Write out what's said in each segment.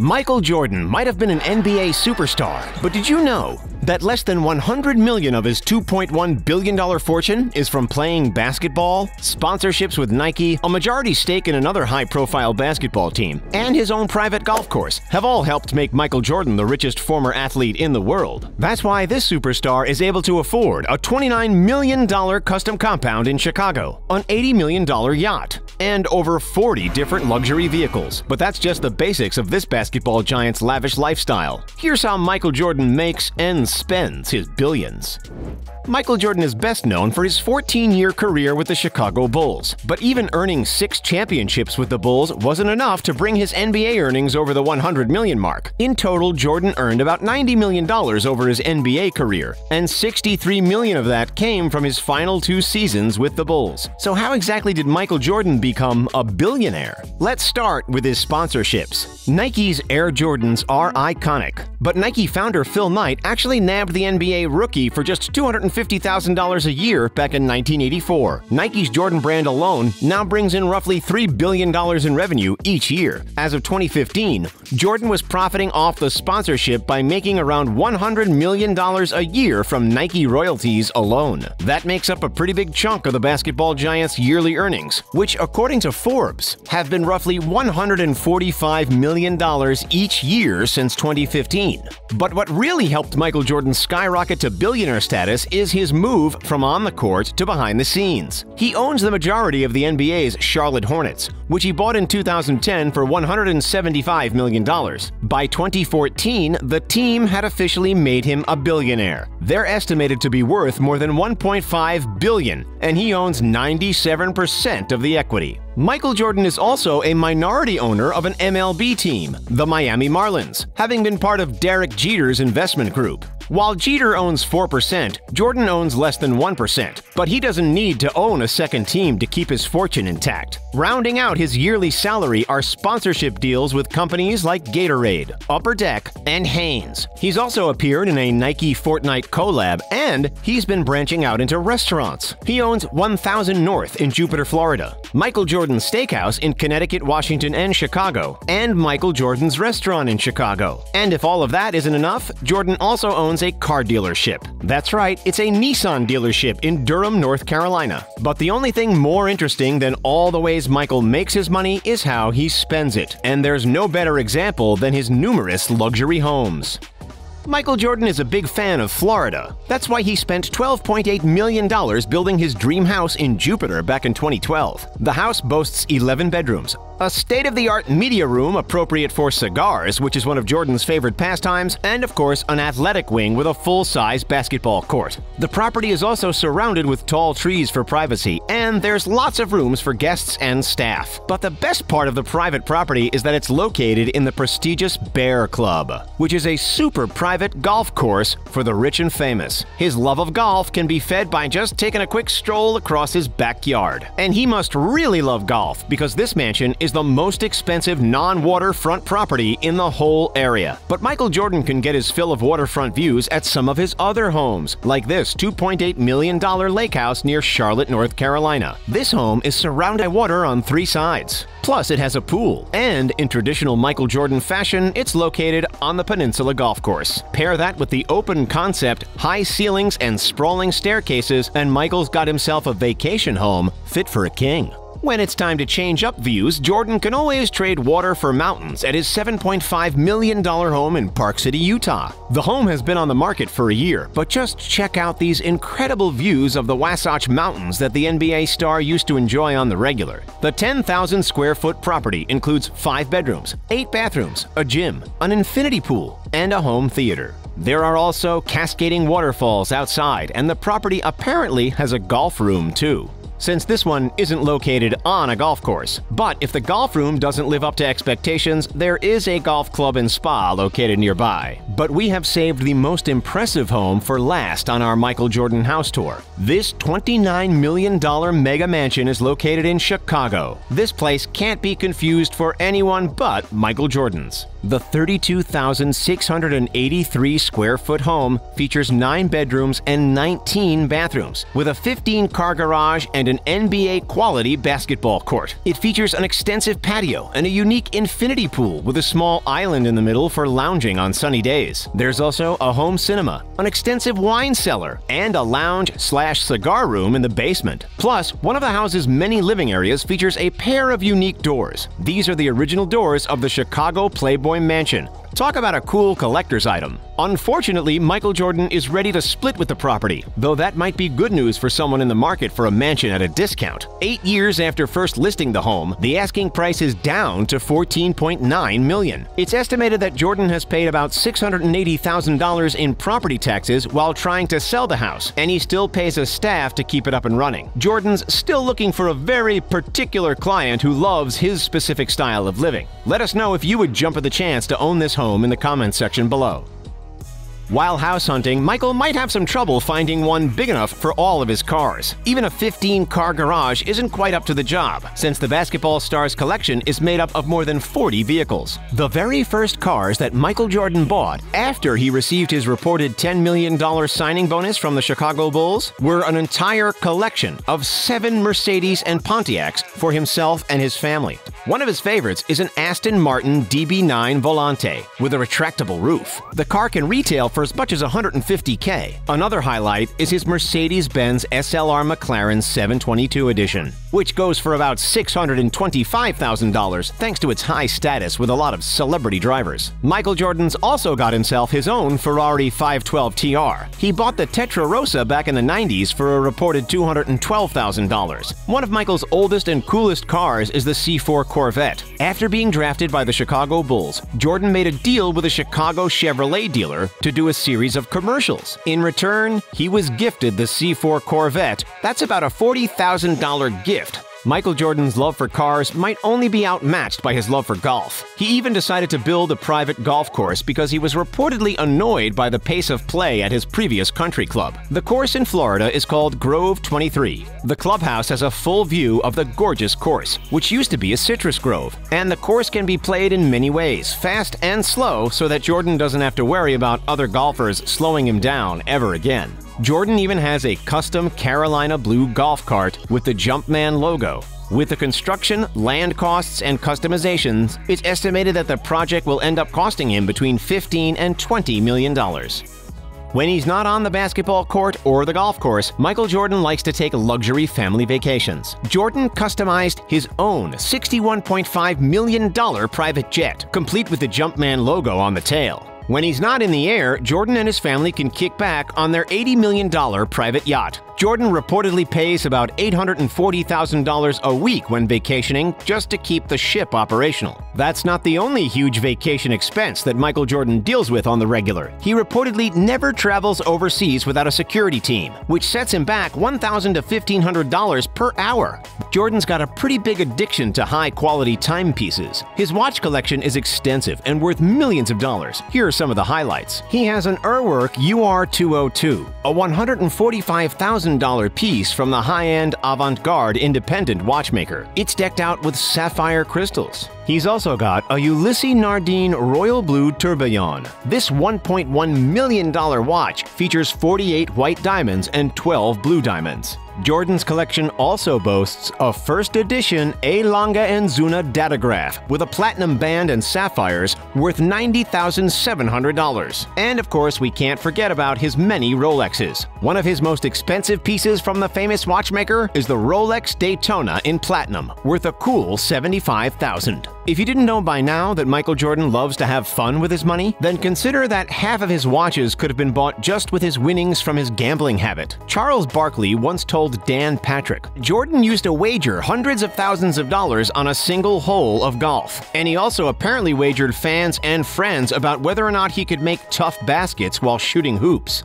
Michael Jordan might have been an NBA superstar, but did you know that less than $100 million of his $2.1 billion fortune is from playing basketball, sponsorships with Nike, a majority stake in another high-profile basketball team, and his own private golf course have all helped make Michael Jordan the richest former athlete in the world. That's why this superstar is able to afford a $29 million custom compound in Chicago, an $80 million yacht, and over 40 different luxury vehicles. But that's just the basics of this basketball giant's lavish lifestyle. Here's how Michael Jordan makes and spends his billions. Michael Jordan is best known for his 14-year career with the Chicago Bulls, but even earning 6 championships with the Bulls wasn't enough to bring his NBA earnings over the $100 million mark. In total, Jordan earned about $90 million over his NBA career, and $63 million of that came from his final 2 seasons with the Bulls. So how exactly did Michael Jordan become a billionaire? Let's start with his sponsorships. Nike's Air Jordans are iconic, but Nike founder Phil Knight actually nabbed the NBA rookie for just $250,000 a year back in 1984. Nike's Jordan brand alone now brings in roughly $3 billion in revenue each year. As of 2015, Jordan was profiting off the sponsorship by making around $100 million a year from Nike royalties alone. That makes up a pretty big chunk of the basketball giant's yearly earnings, which, according to Forbes, have been roughly $145 million each year since 2015. But what really helped Michael Jordan skyrocket to billionaire status is his move from on the court to behind the scenes. He owns the majority of the NBA's Charlotte Hornets, which he bought in 2010 for $175 million. By 2014, the team had officially made him a billionaire. They're estimated to be worth more than $1.5 billion, and he owns 97% of the equity. Michael Jordan is also a minority owner of an MLB team, the Miami Marlins, having been part of Derek Jeter's investment group. While Jeter owns 4%, Jordan owns less than 1%, but he doesn't need to own a second team to keep his fortune intact. Rounding out his yearly salary are sponsorship deals with companies like Gatorade, Upper Deck, and Hanes. He's also appeared in a Nike Fortnite collab, and he's been branching out into restaurants. He owns 1000 North in Jupiter, Florida, Michael Jordan's Steakhouse in Connecticut, Washington, and Chicago, and Michael Jordan's restaurant in Chicago. And if all of that isn't enough, Jordan also owns a car dealership. That's right, it's a Nissan dealership in Durham, North Carolina. But the only thing more interesting than all the ways Michael makes his money is how he spends it. And there's no better example than his numerous luxury homes. Michael Jordan is a big fan of Florida. That's why he spent $12.8 million building his dream house in Jupiter back in 2012. The house boasts 11 bedrooms, a state-of-the-art media room appropriate for cigars, which is one of Jordan's favorite pastimes, and of course an athletic wing with a full-size basketball court. The property is also surrounded with tall trees for privacy, and there's lots of rooms for guests and staff. But the best part of the private property is that it's located in the prestigious Bear Club, which is a super private golf course for the rich and famous. His love of golf can be fed by just taking a quick stroll across his backyard. And he must really love golf, because this mansion is the most expensive non-waterfront property in the whole area. But Michael Jordan can get his fill of waterfront views at some of his other homes, like this $2.8 million lake house near Charlotte, North Carolina. This home is surrounded by water on 3 sides. Plus, it has a pool, and in traditional Michael Jordan fashion, it's located on the Peninsula Golf Course. Pair that with the open concept, high ceilings, and sprawling staircases, and Michael's got himself a vacation home fit for a king. When it's time to change up views, Jordan can always trade water for mountains at his $7.5 million home in Park City, Utah. The home has been on the market for a year, but just check out these incredible views of the Wasatch Mountains that the NBA star used to enjoy on the regular. The 10,000 square foot property includes 5 bedrooms, 8 bathrooms, a gym, an infinity pool, and a home theater. There are also cascading waterfalls outside, and the property apparently has a golf room too, since this one isn't located on a golf course. But if the golf room doesn't live up to expectations, there is a golf club and spa located nearby. But we have saved the most impressive home for last on our Michael Jordan house tour. This $29 million mega mansion is located in Chicago. This place can't be confused for anyone but Michael Jordan's. The 32,683 square foot home features 9 bedrooms and 19 bathrooms, with a 15-car garage and an NBA quality basketball court. It features an extensive patio and a unique infinity pool with a small island in the middle for lounging on sunny days. There's also a home cinema, an extensive wine cellar, and a lounge/cigar room in the basement. Plus, one of the house's many living areas features a pair of unique doors. These are the original doors of the Chicago Playboy Mansion. Talk about a cool collector's item. Unfortunately, Michael Jordan is ready to split with the property, though that might be good news for someone in the market for a mansion at a discount. 8 years after first listing the home, the asking price is down to $14.9 million. It's estimated that Jordan has paid about $680,000 in property taxes while trying to sell the house, and he still pays a staff to keep it up and running. Jordan's still looking for a very particular client who loves his specific style of living. Let us know if you would jump at the chance to own this home in the comments section below. While house hunting, Michael might have some trouble finding one big enough for all of his cars. Even a 15-car garage isn't quite up to the job, since the basketball star's collection is made up of more than 40 vehicles. The very first cars that Michael Jordan bought after he received his reported $10 million signing bonus from the Chicago Bulls were an entire collection of 7 Mercedes and Pontiacs for himself and his family. One of his favorites is an Aston Martin DB9 Volante with a retractable roof. The car can retail for as much as $150K. Another highlight is his Mercedes-Benz SLR McLaren 722 edition, which goes for about $625,000 thanks to its high status with a lot of celebrity drivers. Michael Jordan's also got himself his own Ferrari 512 TR. He bought the Testarossa back in the 90s for a reported $212,000. One of Michael's oldest and coolest cars is the C4 Corvette. After being drafted by the Chicago Bulls, Jordan made a deal with a Chicago Chevrolet dealer to do a series of commercials. In return, he was gifted the C4 Corvette. That's about a $40,000 gift. Michael Jordan's love for cars might only be outmatched by his love for golf. He even decided to build a private golf course because he was reportedly annoyed by the pace of play at his previous country club. The course in Florida is called Grove 23. The clubhouse has a full view of the gorgeous course, which used to be a citrus grove. And the course can be played in many ways, fast and slow, so that Jordan doesn't have to worry about other golfers slowing him down ever again. Jordan even has a custom Carolina blue golf cart with the Jumpman logo. With the construction, land costs, and customizations, it's estimated that the project will end up costing him between $15 and $20 million. When he's not on the basketball court or the golf course, Michael Jordan likes to take luxury family vacations. Jordan customized his own $61.5 million private jet, complete with the Jumpman logo on the tail. When he's not in the air, Jordan and his family can kick back on their $80 million private yacht. Jordan reportedly pays about $840,000 a week when vacationing just to keep the ship operational. That's not the only huge vacation expense that Michael Jordan deals with on the regular. He reportedly never travels overseas without a security team, which sets him back $1,000 to $1,500 per hour. Jordan's got a pretty big addiction to high-quality timepieces. His watch collection is extensive and worth millions of dollars. Here are some of the highlights. He has an Urwerk UR202, a $145,000 piece from the high-end avant-garde independent watchmaker. It's decked out with sapphire crystals. He's also got a Ulysses Nardin Royal Blue Tourbillon. This $1.1 million watch features 48 white diamonds and 12 blue diamonds. Jordan's collection also boasts a first edition A. Lange & Söhne datograph with a platinum band and sapphires worth $90,700. And of course, we can't forget about his many Rolexes. One of his most expensive pieces from the famous watchmaker is the Rolex Daytona in platinum, worth a cool $75,000. If you didn't know by now that Michael Jordan loves to have fun with his money, then consider that half of his watches could have been bought just with his winnings from his gambling habit. Charles Barkley once told Dan Patrick, Jordan used to wager hundreds of thousands of dollars on a single hole of golf. And he also apparently wagered fans and friends about whether or not he could make tough baskets while shooting hoops.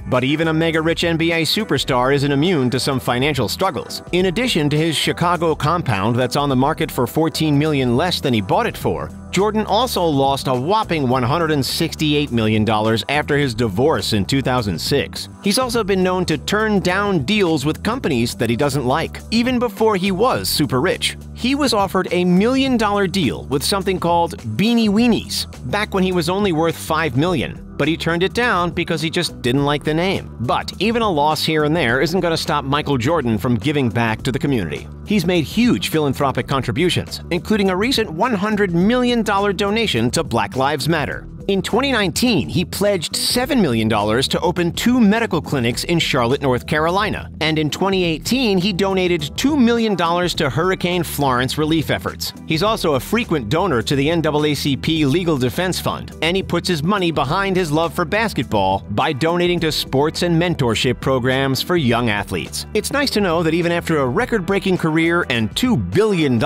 But even a mega-rich NBA superstar isn't immune to some financial struggles. In addition to his Chicago compound that's on the market for $14 million less than he bought it for, Jordan also lost a whopping $168 million after his divorce in 2006. He's also been known to turn down deals with companies that he doesn't like, even before he was super rich. He was offered a $1 million deal with something called Beanie Weenies back when he was only worth $5 million. But he turned it down because he just didn't like the name. But even a loss here and there isn't going to stop Michael Jordan from giving back to the community. He's made huge philanthropic contributions, including a recent $100 million donation to Black Lives Matter. In 2019, he pledged $7 million to open 2 medical clinics in Charlotte, North Carolina. And in 2018, he donated $2 million to Hurricane Florence relief efforts. He's also a frequent donor to the NAACP Legal Defense Fund, and he puts his money behind his love for basketball by donating to sports and mentorship programs for young athletes. It's nice to know that even after a record-breaking career and $2 billion,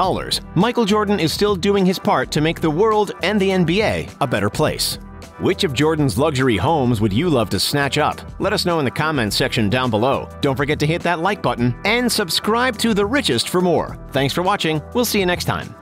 Michael Jordan is still doing his part to make the world and the NBA a better place. Which of Jordan's luxury homes would you love to snatch up? Let us know in the comments section down below. Don't forget to hit that like button and subscribe to The Richest for more. Thanks for watching. We'll see you next time.